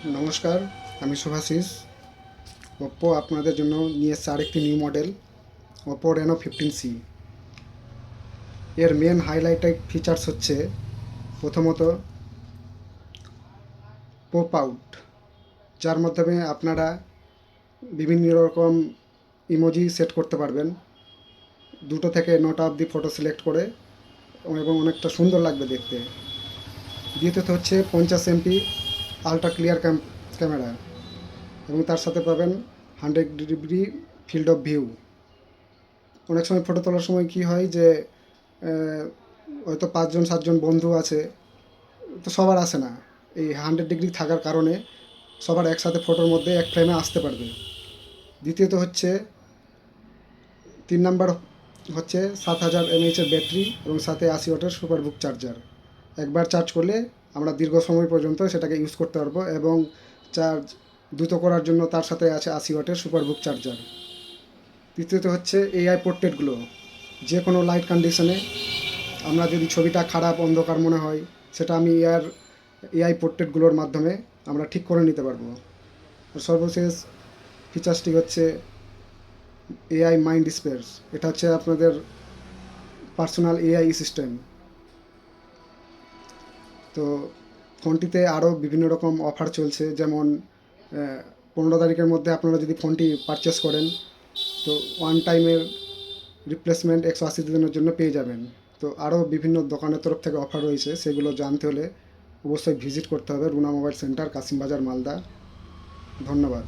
নমস্কার, আমি শুভাশিস। ওপ্পো আপনাদের জন্য নিয়ে এসছে আরেকটি new model Oppo Reno 15C। এর মেন হাইলাইটেড ফিচার্স হচ্ছে প্রথমত পপ আউট, যার মাধ্যমে আপনারা বিভিন্ন রকম ইমোজি সেট করতে পারবেন 2 থেকে 9টা অবধি ফটো সিলেক্ট করে, এবং অনেকটা সুন্দর লাগবে দেখতে। দ্বিতীয়ত হচ্ছে 50 MP আলট্রা ক্লিয়ার ক্যামেরা, এবং তার সাথে পাবেন 100° ফিল্ড অফ ভিউ। অনেক সময় ফটো তোলার সময় কি হয় যে হয়তো 5জন 7জন বন্ধু আছে, তো সবার আসে না। এই 100° থাকার কারণে সবার একসাথে ফটোর মধ্যে এক ফ্রেমে আসতে পারবে। দ্বিতীয়ত হচ্ছে 3 নাম্বার হচ্ছে 7000 mAh ব্যাটারি এবং সাথে 80 ওয়াটের সুপারবুক চার্জার। একবার চার্জ করলে আমরা দীর্ঘ সময় পর্যন্ত সেটাকে ইউজ করতে পারবো, এবং চার্জ দ্রুত করার জন্য তার সাথে আছে 80 ওয়াটের সুপারবুক চার্জার। তৃতীয়ত হচ্ছে এআই পোর্ট্রেটগুলো, যে কোনো লাইট কন্ডিশনে আমরা যদি ছবিটা খারাপ অন্ধকার মনে হয়, সেটা আমি এআই পোর্ট্রেটগুলোর মাধ্যমে আমরা ঠিক করে নিতে পারবো। সর্বশেষ ফিচার্সটি হচ্ছে এআই মাইন্ড স্পেস। এটা হচ্ছে আপনাদের পার্সোনাল এআই সিস্টেম। তো ফোনটিতে আরও বিভিন্ন রকম অফার চলছে, যেমন 15 তারিখের মধ্যে আপনারা যদি ফোনটি পারচেস করেন, তো ওয়ান টাইমের রিপ্লেসমেন্ট 180 দিনের জন্য পেয়ে যাবেন। তো আরও বিভিন্ন দোকানের তরফ থেকে অফার রয়েছে, সেগুলো জানতে হলে অবশ্যই ভিজিট করতে হবে রুনা মোবাইল সেন্টার, কাশিমবাজার, মালদা। ধন্যবাদ।